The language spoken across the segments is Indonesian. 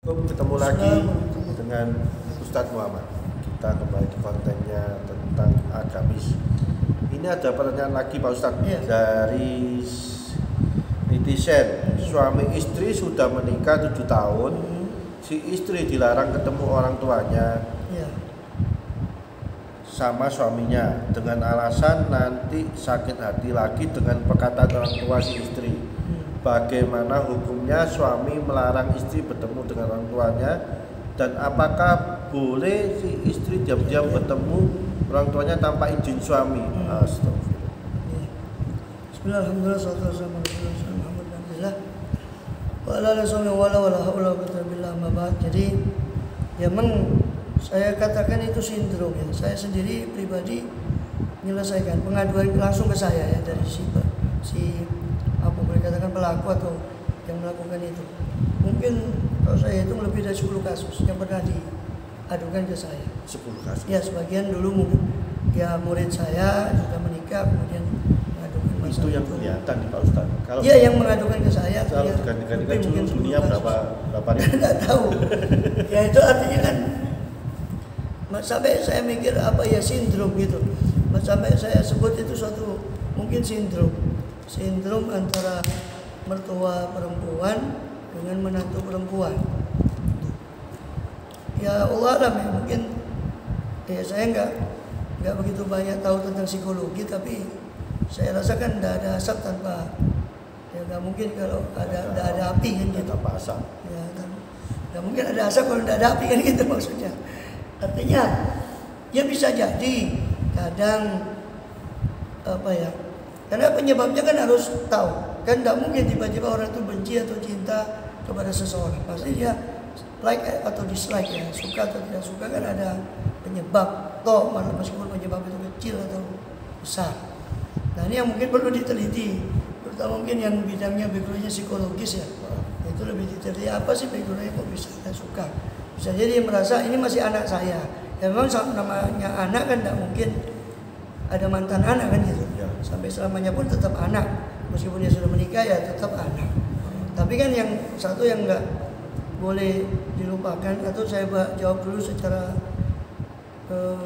Ketemu lagi dengan Ustadz Muhammad. Kita kembali di kontennya tentang agamis. Ini ada pertanyaan lagi Pak Ustadz dari netizen. Suami istri sudah menikah 7 tahun. Si istri dilarang ketemu orang tuanya sama suaminya dengan alasan nanti sakit hati lagi dengan perkataan orang tua si istri. Bagaimana hukumnya suami melarang istri bertemu dengan orang tuanya, dan apakah boleh si istri diam-diam bertemu orang tuanya tanpa izin suami? Astagfirullah. Bismillahirrahmanirrahim. Jadi ya memang saya katakan itu sindrom ya. Saya sendiri pribadi menyelesaikan pengaduan langsung ke saya ya, dari si apa boleh katakan pelaku atau yang melakukan itu. Mungkin kalau saya hitung lebih dari 10 kasus yang pernah diadukan ke saya. 10 kasus? Ya, sebagian dulu mungkin ya murid saya juga menikah kemudian mengadukan masalah itu yang kelihatan nih Pak Ustadz. Kalau iya, yang mengadukan ke saya kalau diganti-gantikan seluruh dunia berapa ribu? Nggak tahu. Ya itu artinya kan sampai saya mikir apa ya, sindrom gitu. Sampai saya sebut itu suatu mungkin sindrom antara mertua perempuan dengan menantu perempuan. Ya Allah alam ya, mungkin ya saya nggak begitu banyak tahu tentang psikologi, tapi saya rasakan tidak ada asap tanpa ya, nggak mungkin kalau ada api kan gitu. Tanpa asap. Ya, nggak mungkin ada asap kalau tidak ada api kan gitu maksudnya. Artinya ya bisa jadi kadang apa ya, karena penyebabnya kan harus tahu. Kan tidak mungkin tiba-tiba orang itu benci atau cinta kepada seseorang. Pasti dia like atau dislike ya, suka atau tidak suka kan ada penyebab. Toh meskipun penyebab itu kecil atau besar. Nah ini yang mungkin perlu diteliti. Terutama mungkin yang bidangnya backgroundnya psikologis ya. Itu lebih diteliti, apa sih backgroundnya kok bisa tidak suka. Bisa jadi merasa ini masih anak saya. Ya memang namanya anak kan tidak mungkin ada mantan anak kan gitu. Sampai selamanya pun tetap anak. Meskipun dia sudah menikah ya tetap anak. Tapi kan yang satu yang nggak boleh dilupakan, atau saya jawab dulu secara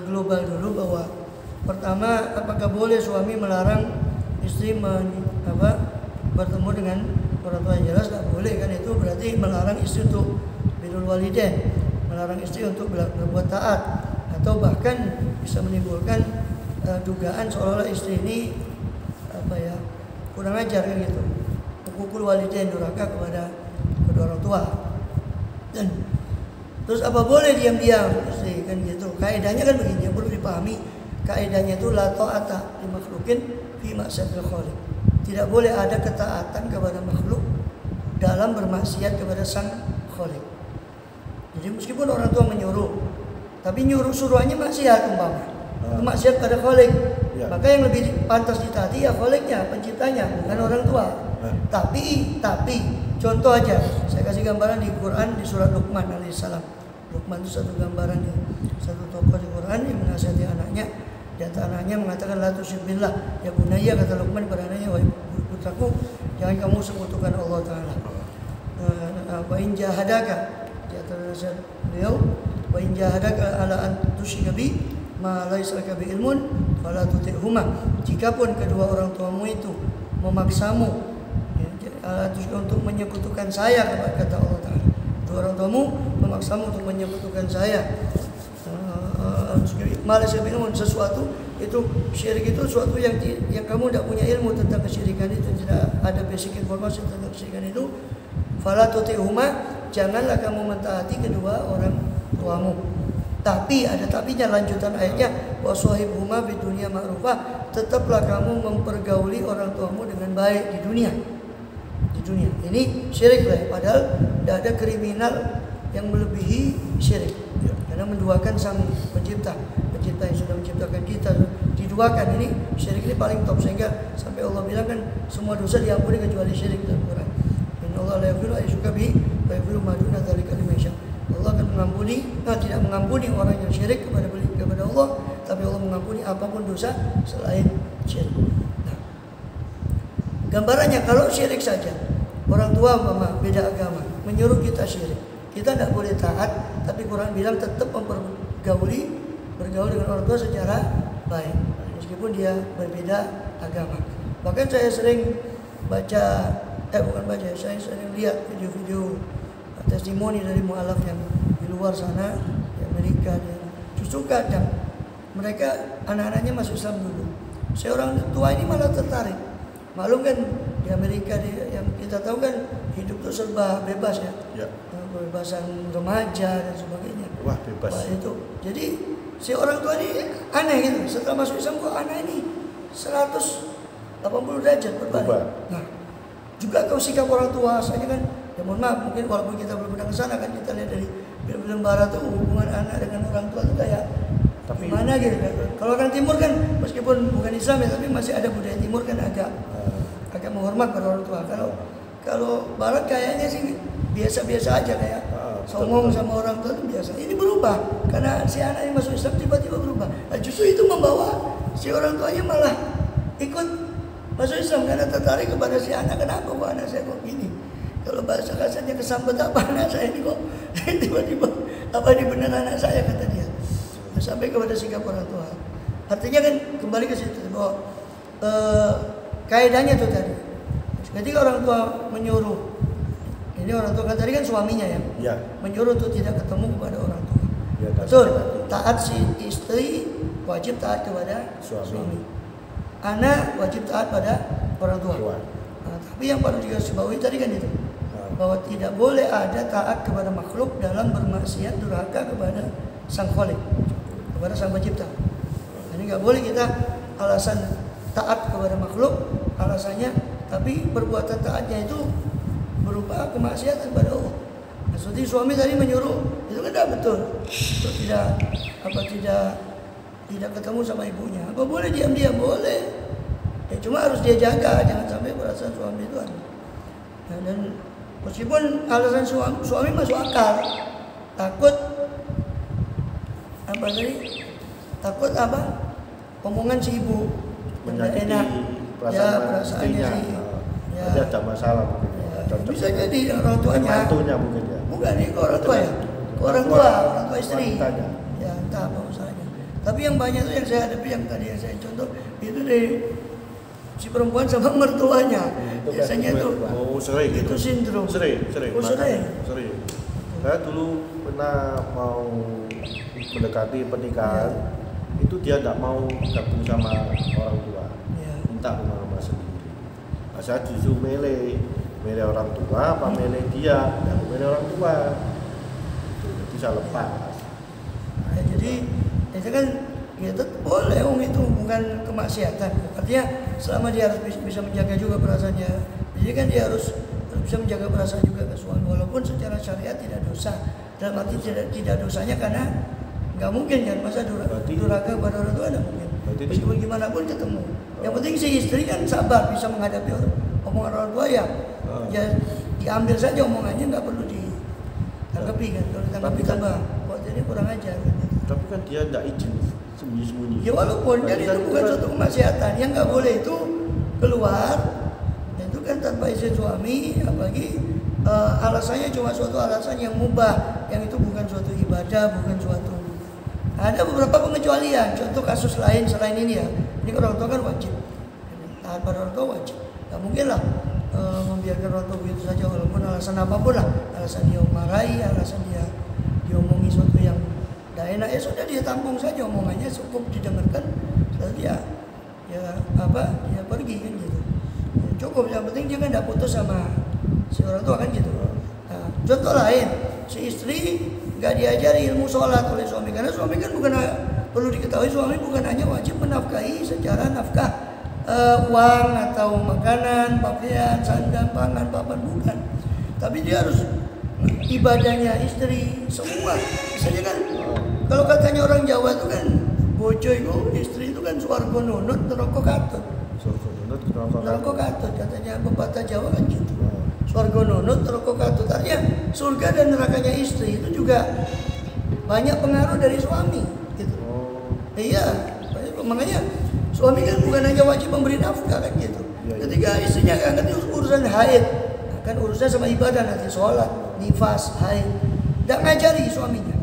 global dulu, bahwa pertama, apakah boleh suami melarang istri bertemu dengan orang tua? Yang jelas nggak boleh kan, itu berarti melarang istri untuk birrul walidain, melarang istri untuk berbuat taat, atau bahkan bisa menimbulkan dugaan seolah-olah istri ini apa ya, kurang ajar kan gitu, ukul walidain, durhaka kepada kedua orang tua. Dan terus apa boleh diam-diam istri kan gitu. Kaidahnya kan begini, yang perlu dipahami kaidahnya itu la ta'ata li makhluqin fi ma'siyatil khaliq. Tidak boleh ada ketaatan kepada makhluk dalam bermaksiat kepada sang khaliq. Jadi meskipun orang tua menyuruh, tapi suruhannya maksiat umpama, itu maksiat pada khaliq. Maka yang lebih pantas ditaati ya khaliqnya, penciptanya, bukan orang tua. Tapi contoh aja, saya kasih gambaran di Quran di surat Luqman alaihissalam. Luqman itu satu gambaran, satu tokoh di Quran yang menasihati anaknya. Di antara anaknya mengatakan la tusyrik billah. Ya bunayya, kata Luqman kepada anaknya, wahai putraku, jangan kamu sekutukan Allah Taala. Wa in jahadaka, di antara nasihat beliau, wa in jahadaka ala an tusyrika bi ma laisa laka bi ilmun fala tuti'huma. Jikapun kedua orang tuamu itu memaksamu untuk menyekutukan saya, kata Allah Ta'ala, kedua orang tuamu memaksamu untuk menyekutukan saya, malas ilmu, sesuatu itu syirik, itu sesuatu yang kamu tidak punya ilmu tentang kesyirikan itu, tidak ada basic informasi tentang kesyirikan itu. Fala tuti'huma, janganlah kamu mentaati kedua orang tuamu. Tapi ada tapinya, lanjutan ayatnya, wa shahibhuma fid dunya ma'rufah, tetaplah kamu mempergauli orang tuamu dengan baik di dunia. Ini syirik lah, padahal tidak ada kriminal yang melebihi syirik. Karena menduakan sang pencipta yang sudah menciptakan kita, diduakan. Ini syirik ini paling top, sehingga sampai Allah bilang kan semua dosa diampuni kecuali syirik dalam Quran. Inna Allah la yaghfiru an yushraka bihi wa yaghfiru ma duna dzalika liman yasha. Allah akan tidak mengampuni orang yang syirik kepada Allah, tapi Allah mengampuni apapun dosa selain syirik. Nah, gambarannya kalau syirik saja, orang tua beda agama menyuruh kita syirik, kita tidak boleh taat, tapi Quran bilang tetap bergaul dengan orang tua secara baik, meskipun dia berbeda agama. Bahkan saya sering saya sering lihat video-video testimoni dari mualaf yang di luar sana, di Amerika, justru kadang mereka anak-anaknya masuk Islam dulu. Seorang tua ini malah tertarik. Maklum kan di Amerika yang kita tahu kan hidup itu serba bebas ya. Kebebasan remaja dan sebagainya. Wah, bebas. Itu. Jadi si orang tua ini aneh gitu. Setelah masuk Islam kok anak ini 180 derajat berbalik. Nah, juga kalau sikap orang tua saya kan, ya mohon maaf, mungkin walaupun kita belum pernah ke sana kan, kita lihat dari film-film barat tuh hubungan anak dengan orang tua itu kayak gimana gitu kan. Kalau orang timur kan meskipun bukan Islam ya, tapi masih ada budaya timur kan agak menghormat pada orang tua. Kalau barat kayaknya sih biasa-biasa aja, kayak songong sama orang tua itu biasa. Ini berubah karena si anak yang masuk Islam tiba-tiba berubah. Nah, justru itu membawa si orang tuanya malah ikut masuk Islam karena tertarik kepada si anak. Kenapa kok anak saya kok gini? Kalau bahasa kasarnya kesambet apa anak saya ini kok tiba-tiba apa ini benar anak saya, kata dia. Nah, sampai kepada sikap orang tua. Artinya kan kembali ke situ bahwa kaidahnya itu tadi. Ketika orang tua menyuruh, ini orang tua kan tadi kan suaminya ya, menyuruh untuk tidak ketemu kepada orang tua. Ya, betul. Taat si istri wajib taat kepada suami. Anak wajib taat pada orang tua. Nah, tapi yang perlu digarisbawahi tadi kan itu, bahwa tidak boleh ada taat kepada makhluk dalam bermaksiat durhaka kepada sang khalik, kepada sang pencipta. Ini nggak boleh kita alasan taat kepada makhluk, alasannya tapi perbuatan taatnya itu berupa kemaksiatan kepada Allah. Nah, seperti suami tadi menyuruh, itu kan tidak betul. Untuk tidak ketemu sama ibunya. Apa boleh diam-diam? Boleh. Ya cuma harus dia jaga, jangan sampai perasaan suami itu aneh. Nah, dan meskipun alasan suami masuk akal, takut omongan si ibu menyakiti enak perasaan istrinya. Ada masalah mungkin. Bisa jadi orang tuanya. Mantunya mungkin ya. Bukan ini orang tua ya. Orang tua istri. Ya entah apa masalahnya. Tapi yang banyak itu yang saya hadapi, yang tadi yang saya contoh itu dari si perempuan sama mertuanya. Biasanya itu. Sering itu sindrom. Sering. Sering. Saya dulu pernah mau mendekati pernikahan, itu dia tidak mau gabung sama orang tua, minta rumah sendiri. Nah, saya justru milih orang tua apa milih dia, dan milih orang tua. Jadi saya lepas. Nah, jadi itu kan ya boleh itu bukan kemaksiatan. Artinya selama dia harus bisa menjaga juga perasaannya. Jadi kan dia harus bisa menjaga perasaan juga ke suami, walaupun secara syariat tidak dosa. Dalam arti tidak dosanya karena nggak mungkin kan masa durhaka pada orang tua, tidak mungkin. Meskipun gimana pun ketemu. Yang penting si istri kan sabar bisa menghadapi omongan orang tua ya diambil saja omongannya, nggak perlu ditanggapi kan. Kalau ditanggapi tambah kok jadi kurang ajar. Tapi kan dia tidak izin sembunyi-sembunyi. Ya walaupun kan itu bukan suatu kemaksiatan, yang nggak boleh itu keluar. Itu kan tanpa izin suami, apalagi alasannya cuma suatu alasan yang mubah, yang itu bukan suatu ibadah, bukan suatu. Ada beberapa pengecualian. Contoh kasus lain selain ini ya. Ini orang tua kan wajib. Taat pada orang tua wajib. Gak mungkin lah membiarkan orang tua begitu saja, walaupun alasan apapun lah. Alasan dia marahi, alasan dia diomongi sesuatu yang tidak enak, ya sudah dia tampung saja omongannya, cukup didengarkan. Lalu dia pergi kan gitu. Ya, cukup, yang penting dia kan tidak putus sama si orang tua kan gitu. Nah, contoh lain, si istri nggak diajari ilmu sholat oleh suami, karena suami kan bukan, perlu diketahui suami bukan hanya wajib menafkahi secara nafkah uang atau makanan, pakaian, sandang, pangan, papan, bukan, tapi dia harus ibadahnya istri semua. Misalnya kan kalau katanya orang Jawa itu kan bojo itu istri itu kan swarga nunut neraka katut. Neraka katut katanya pepatah Jawa kan gitu. Swarga nunut neraka katut, artinya surga dan nerakanya istri itu juga banyak pengaruh dari suami gitu. Iya, makanya suami kan bukan hanya wajib memberi nafkah kan gitu. Ketika istrinya nggak ngerti urusan haid, kan urusannya sama ibadah nanti, sholat, nifas, haid. Tidak ngajari suaminya.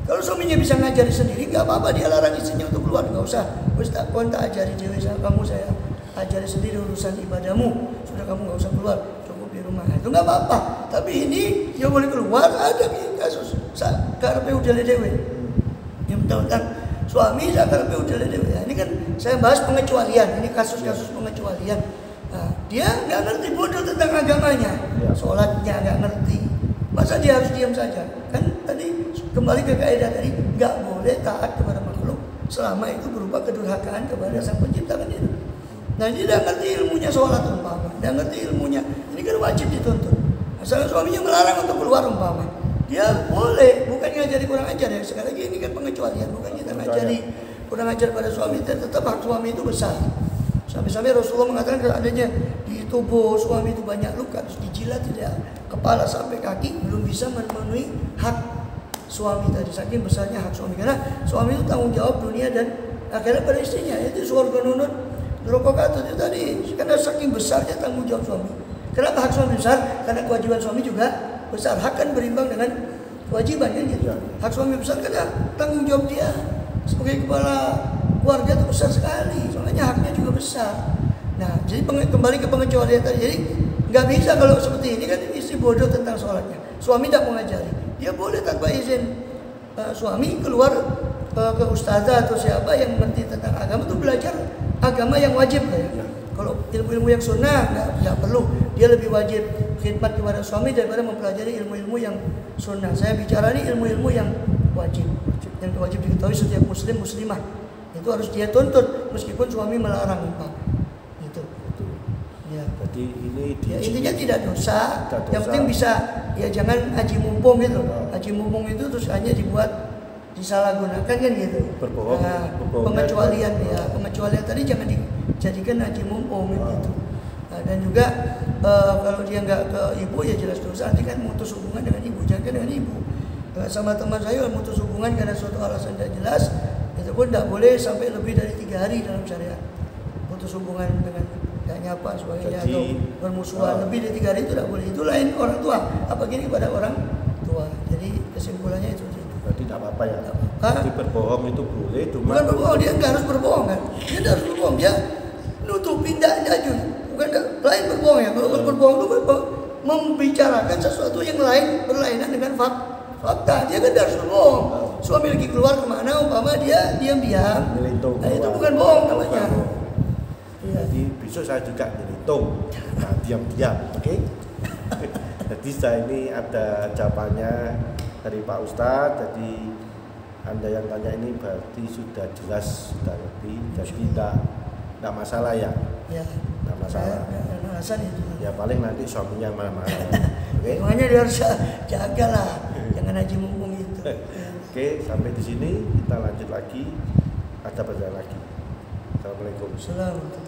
Kalau suaminya bisa ngajari sendiri, nggak apa-apa dia larang istrinya untuk keluar, nggak usah. Ustaz, kau tak ajari cewek kamu, saya ajari sendiri urusan ibadahmu. Sudah kamu nggak usah keluar, cukup di rumah. Itu nggak apa-apa. Tapi ini yang boleh keluar ada kasus. Karena udah dewe. Yang tentang suami saya karena udah dewe. Ini kan saya bahas pengecualian. Ini kasus-kasus pengecualian. Nah, dia nggak ngerti bodoh tentang agamanya, sholatnya nggak ngerti. Masa dia harus diam saja? Kan tadi kembali ke kaidah tadi, nggak boleh taat kepada makhluk selama itu berupa kedurhakaan kepada sang pencipta kan itu. Nah dia nggak ngerti ilmunya sholat umpama, nggak ngerti ilmunya, ini kan wajib dituntut. Asalkan suaminya melarang untuk keluar umpama, dia boleh, bukan ngajari kurang ajar ya. Sekali lagi ini kan pengecualian, bukan kita ngajari kurang ajar pada suami, tetap hak suami itu besar. Sampai-sampai Rasulullah mengatakan kalau adanya di tubuh suami itu banyak luka, terus dijilat tidak kepala sampai kaki, belum bisa memenuhi hak suami tadi. Saking besarnya hak suami, karena suami itu tanggung jawab dunia dan akhirat pada istrinya. Itu surga nunut neraka katut itu tadi. Karena saking besarnya tanggung jawab suami. Kenapa hak suami besar? Karena kewajiban suami juga besar. Hak kan berimbang dengan kewajiban kan gitu. Hak suami besar karena tanggung jawab dia sebagai kepala keluarga itu besar sekali, soalnya haknya juga besar. Nah, jadi kembali ke pengecualian tadi. Jadi nggak bisa kalau seperti ini kan istri bodoh tentang sholatnya. Suami tidak mengajari, dia boleh tanpa izin suami keluar ke ustazah atau siapa yang mengerti tentang agama itu belajar agama yang wajib lah ya. Kalau ilmu-ilmu yang sunnah nggak perlu, dia lebih wajib khidmat kepada suami daripada mempelajari ilmu-ilmu yang sunnah. Saya bicara ini ilmu-ilmu yang wajib diketahui setiap muslim muslimah. Itu harus dia tuntut meskipun suami melarang itu. Ya. Jadi ini ya, intinya tidak dosa. Yang penting bisa ya jangan haji mumpung gitu. Haji mumpung itu terus hanya dibuat disalahgunakan kan gitu. Berbohong. Nah, pengecualian ya, pengecualian tadi jangan dijadikan haji mumpung gitu. Nah, dan juga kalau dia nggak ke ibu ya jelas dosa. Nanti kan mutus hubungan dengan ibu, jangan dengan ibu. Sama teman saya mutus hubungan karena suatu alasan tidak jelas. Itu pun tidak boleh sampai lebih dari 3 hari dalam syariat. Putus hubungan dengan gak nyapa sebagainya atau bermusuhan lebih dari 3 hari itu tidak boleh. Itu lain orang tua. Apa gini pada orang tua. Jadi kesimpulannya itu. Berarti tidak apa-apa ya. Jadi berbohong itu boleh, cuma bukan berbohong, dia nggak harus berbohong kan. Dia tidak harus berbohong, dia nutupin tidak jujur. Bukan lain berbohong ya. Kalau berbohong itu membicarakan sesuatu yang lain berlainan dengan fakta. Dia kan tidak harus berbohong. Suami lagi keluar kemana, umpama dia diam-diam. Nah itu bukan bohong namanya. Jadi besok saya juga nyelitung, nah diam-diam, oke? Jadi saya ini ada jawabannya dari Pak Ustadz. Jadi Anda yang tanya ini berarti sudah jelas, sudah ngerti. Jadi tidak masalah ya? Ya. Tidak masalah. Alasan itu. Ya paling nanti suaminya marah-marah. Oke? Makanya dia harus jagalah, jangan haji mumpung itu. Oke, sampai di sini kita lanjut lagi. Ada pertanyaan lagi. Assalamualaikum. Assalamualaikum.